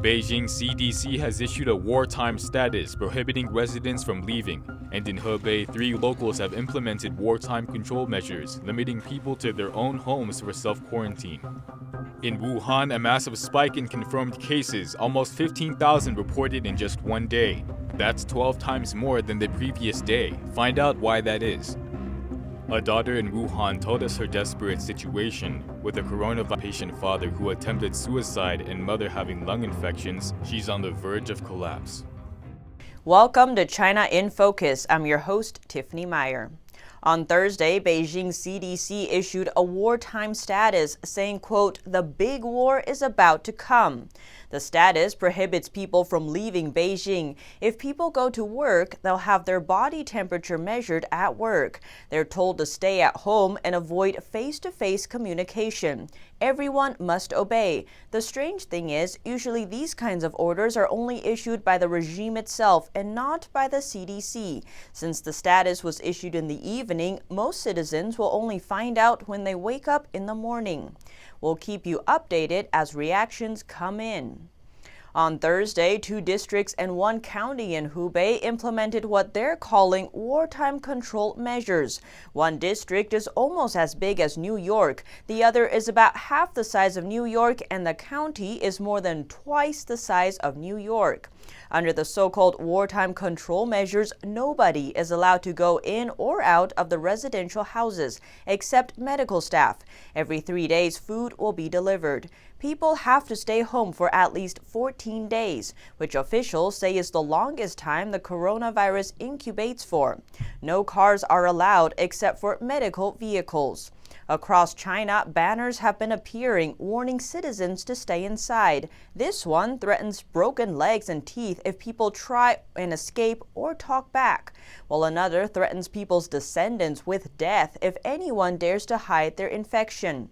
Beijing CDC has issued a wartime status prohibiting residents from leaving, and in Hubei, 3 locals have implemented wartime control measures, limiting people to their own homes for self-quarantine. In Wuhan, a massive spike in confirmed cases, almost 15,000 reported in just one day. That's 12 times more than the previous day. Find out why that is. A daughter in Wuhan told us her desperate situation. With a coronavirus patient father who attempted suicide and mother having lung infections, she's on the verge of collapse. Welcome to China in Focus. I'm your host, Tiffany Meyer. On Thursday, Beijing CDC issued a wartime status saying, quote, "The big war is about to come." The status prohibits people from leaving Beijing. If people go to work, they'll have their body temperature measured at work. They're told to stay at home and avoid face-to-face communication. Everyone must obey. The strange thing is, usually these kinds of orders are only issued by the regime itself and not by the CDC. Since the status was issued in the evening, most citizens will only find out when they wake up in the morning. We'll keep you updated as reactions come in. On Thursday, 2 districts and 1 county in Hubei implemented what they're calling wartime control measures. One district is almost as big as New York, the other is about half the size of New York, and the county is more than twice the size of New York. Under the so-called wartime control measures, nobody is allowed to go in or out of the residential houses, except medical staff. Every 3 days, food will be delivered. People have to stay home for at least 14 days, which officials say is the longest time the coronavirus incubates for. No cars are allowed except for medical vehicles. Across China, banners have been appearing warning citizens to stay inside. This one threatens broken legs and teeth if people try and escape or talk back, while another threatens people's descendants with death if anyone dares to hide their infection.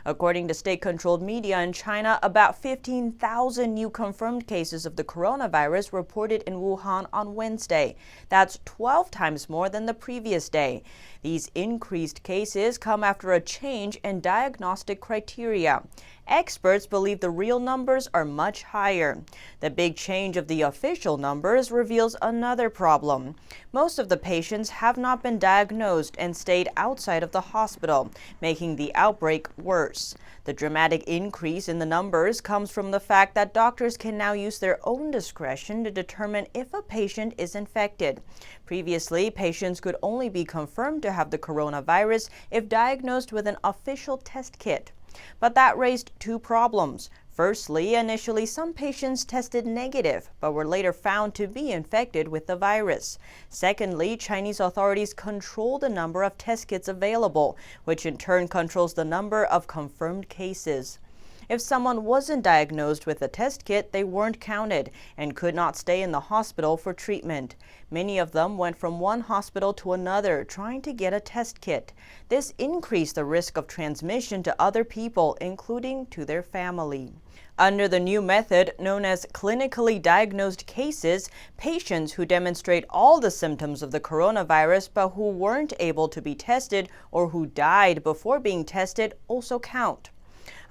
According to state-controlled media in China, about 15,000 new confirmed cases of the coronavirus reported in Wuhan on Wednesday. That's 12 times more than the previous day. These increased cases come after a change in diagnostic criteria. Experts believe the real numbers are much higher. The big change of the official numbers reveals another problem. Most of the patients have not been diagnosed and stayed outside of the hospital, making the outbreak worse. The dramatic increase in the numbers comes from the fact that doctors can now use their own discretion to determine if a patient is infected. Previously, patients could only be confirmed to have the coronavirus if diagnosed with an official test kit. But that raised 2 problems. Firstly, initially some patients tested negative, but were later found to be infected with the virus. Secondly, Chinese authorities control the number of test kits available, which in turn controls the number of confirmed cases. If someone wasn't diagnosed with a test kit, they weren't counted and could not stay in the hospital for treatment. Many of them went from one hospital to another trying to get a test kit. This increased the risk of transmission to other people, including to their family. Under the new method, known as clinically diagnosed cases, patients who demonstrate all the symptoms of the coronavirus but who weren't able to be tested or who died before being tested also count.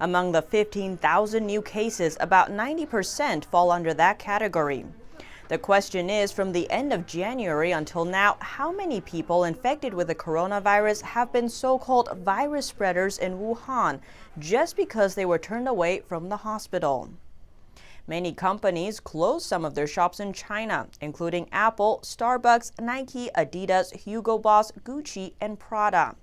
Among the 15,000 new cases, about 90% fall under that category. The question is, from the end of January until now, how many people infected with the coronavirus have been so-called virus spreaders in Wuhan just because they were turned away from the hospital? Many companies closed some of their shops in China, including Apple, Starbucks, Nike, Adidas, Hugo Boss, Gucci, and Prada.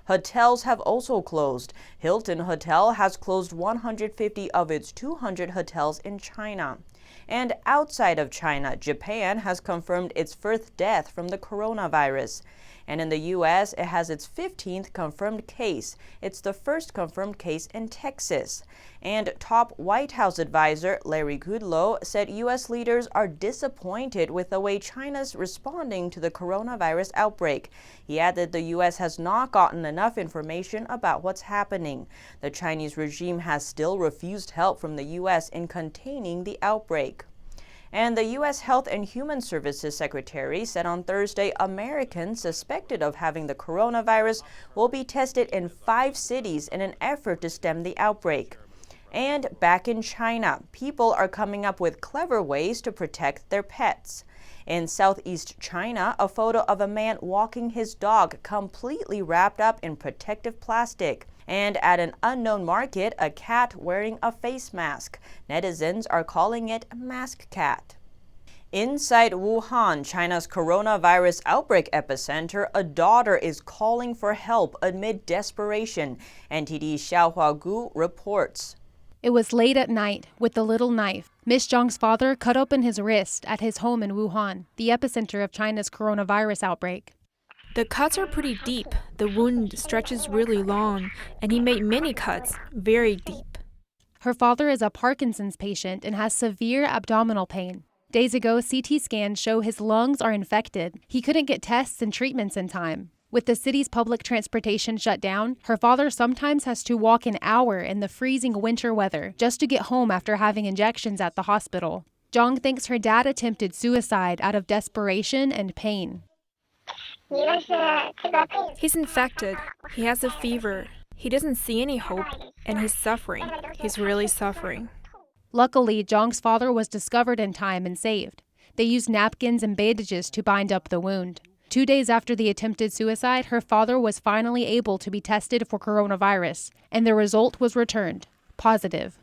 Hotels have also closed. Hilton Hotel has closed 150 of its 200 hotels in China. And outside of China, Japan has confirmed its 1st death from the coronavirus. And in the U.S., it has its 15th confirmed case. It's the first confirmed case in Texas. And top White House advisor Larry Kudlow said U.S. leaders are disappointed with the way China's responding to the coronavirus outbreak. He added the U.S. has not gotten enough information about what's happening. The Chinese regime has still refused help from the U.S. in containing the outbreak. And the U.S. Health and Human Services Secretary said on Thursday Americans suspected of having the coronavirus will be tested in 5 cities in an effort to stem the outbreak. And back in China, people are coming up with clever ways to protect their pets. In southeast China, a photo of a man walking his dog completely wrapped up in protective plastic. And at an unknown market, a cat wearing a face mask. Netizens are calling it Mask Cat. Inside Wuhan, China's coronavirus outbreak epicenter, a daughter is calling for help amid desperation. NTD's Xiaohua Gu reports. It was late at night. With the little knife, Miss Zhang's father cut open his wrist at his home in Wuhan, the epicenter of China's coronavirus outbreak. The cuts are pretty deep, the wound stretches really long, and he made many cuts, very deep. Her father is a Parkinson's patient and has severe abdominal pain. Days ago, CT scans show his lungs are infected. He couldn't get tests and treatments in time. With the city's public transportation shut down, her father sometimes has to walk an hour in the freezing winter weather just to get home after having injections at the hospital. Zhang thinks her dad attempted suicide out of desperation and pain. He's infected. He has a fever. He doesn't see any hope, and he's suffering. He's really suffering. Luckily, Zhang's father was discovered in time and saved. They used napkins and bandages to bind up the wound. 2 days after the attempted suicide, her father was finally able to be tested for coronavirus, and the result was returned positive.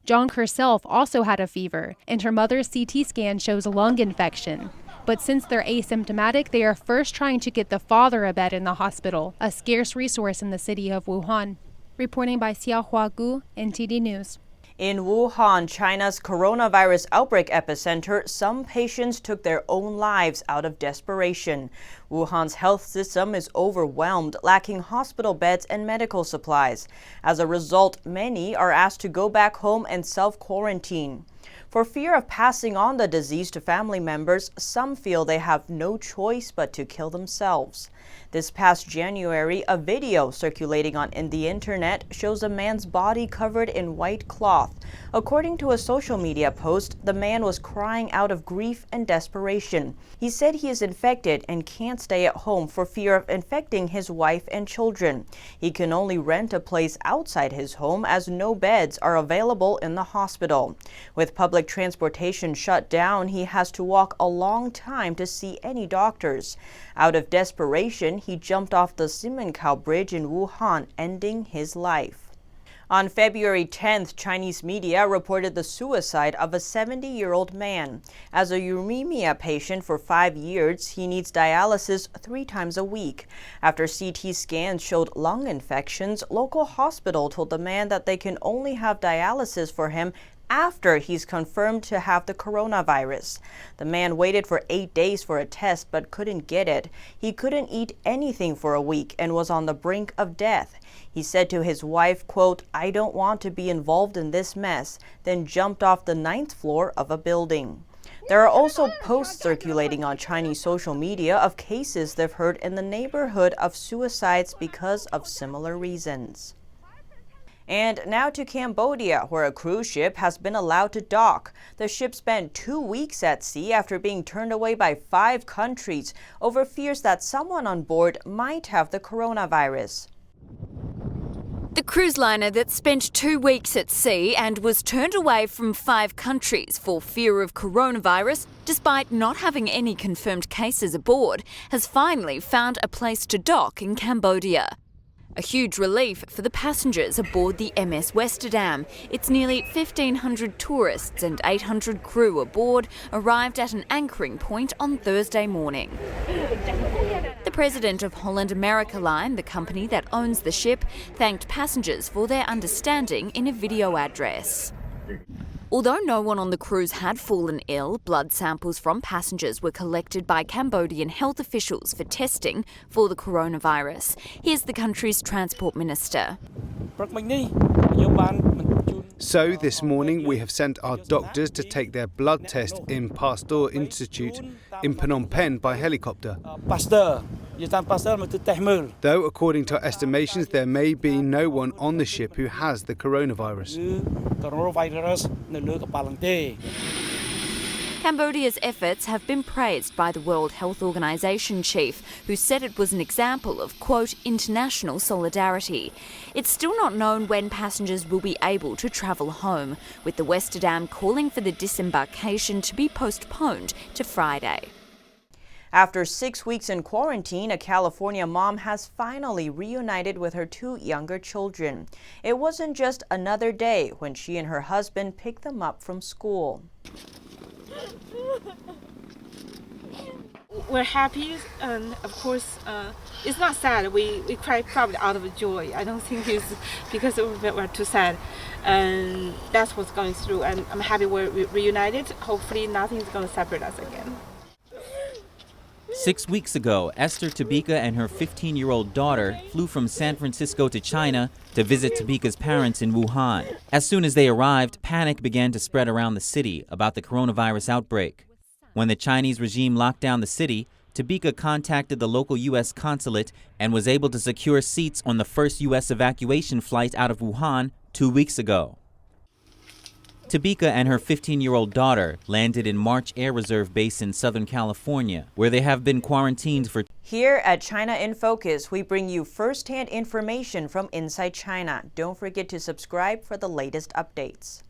Zhang herself also had a fever, and her mother's CT scan shows lung infection. But since they're asymptomatic, they are first trying to get the father a bed in the hospital, a scarce resource in the city of Wuhan. Reporting by Xiaohua Gu, NTD News. In Wuhan, China's coronavirus outbreak epicenter, some patients took their own lives out of desperation. Wuhan's health system is overwhelmed, lacking hospital beds and medical supplies. As a result, many are asked to go back home and self-quarantine. For fear of passing on the disease to family members, some feel they have no choice but to kill themselves. This past January, a video circulating on the internet shows a man's body covered in white cloth. According to a social media post, the man was crying out of grief and desperation. He said he is infected and can't stay at home for fear of infecting his wife and children. He can only rent a place outside his home as no beds are available in the hospital. With public transportation shut down, he has to walk a long time to see any doctors. Out of desperation, he jumped off the Simencao Bridge in Wuhan, ending his life. On February 10th, Chinese media reported the suicide of a 70-year-old man. As a uremia patient for 5 years, he needs dialysis 3 times a week. After CT scans showed lung infections, local hospital told the man that they can only have dialysis for him after he's confirmed to have the coronavirus. The man waited for 8 days for a test but couldn't get it. He couldn't eat anything for a week and was on the brink of death. He said to his wife, quote, "I don't want to be involved in this mess," then jumped off the 9th floor of a building. There are also posts circulating on Chinese social media of cases they've heard in the neighborhood of suicides because of similar reasons. And now to Cambodia, where a cruise ship has been allowed to dock. The ship spent 2 weeks at sea after being turned away by 5 countries over fears that someone on board might have the coronavirus. The cruise liner that spent 2 weeks at sea and was turned away from 5 countries for fear of coronavirus, despite not having any confirmed cases aboard, has finally found a place to dock in Cambodia. A huge relief for the passengers aboard the MS Westerdam. Its nearly 1,500 tourists and 800 crew aboard arrived at an anchoring point on Thursday morning. The president of Holland America Line, the company that owns the ship, thanked passengers for their understanding in a video address. Although no one on the cruise had fallen ill, blood samples from passengers were collected by Cambodian health officials for testing for the coronavirus. Here's the country's transport minister. So this morning we have sent our doctors to take their blood test in Pasteur Institute in Phnom Penh by helicopter. Though according to estimations there may be no one on the ship who has the coronavirus. Cambodia's efforts have been praised by the World Health Organization chief, who said it was an example of, quote, international solidarity. It's still not known when passengers will be able to travel home, with the Westerdam calling for the disembarkation to be postponed to Friday. After 6 weeks in quarantine, a California mom has finally reunited with her 2 younger children. It wasn't just another day when she and her husband picked them up from school. We're happy, and of course, it's not sad. We cry probably out of joy. I don't think it's because we're too sad, and that's what's going through. And I'm happy we're reunited. Hopefully, nothing's going to separate us again. 6 weeks ago, Esther Tabika and her 15-year-old daughter flew from San Francisco to China to visit Tabika's parents in Wuhan. As soon as they arrived, panic began to spread around the city about the coronavirus outbreak. When the Chinese regime locked down the city, Tabika contacted the local U.S. consulate and was able to secure seats on the first U.S. evacuation flight out of Wuhan 2 weeks ago. Tabika and her 15-year-old daughter landed in March Air Reserve Base in Southern California, where they have been quarantined for. Here at China in Focus, we bring you first-hand information from inside China. Don't forget to subscribe for the latest updates.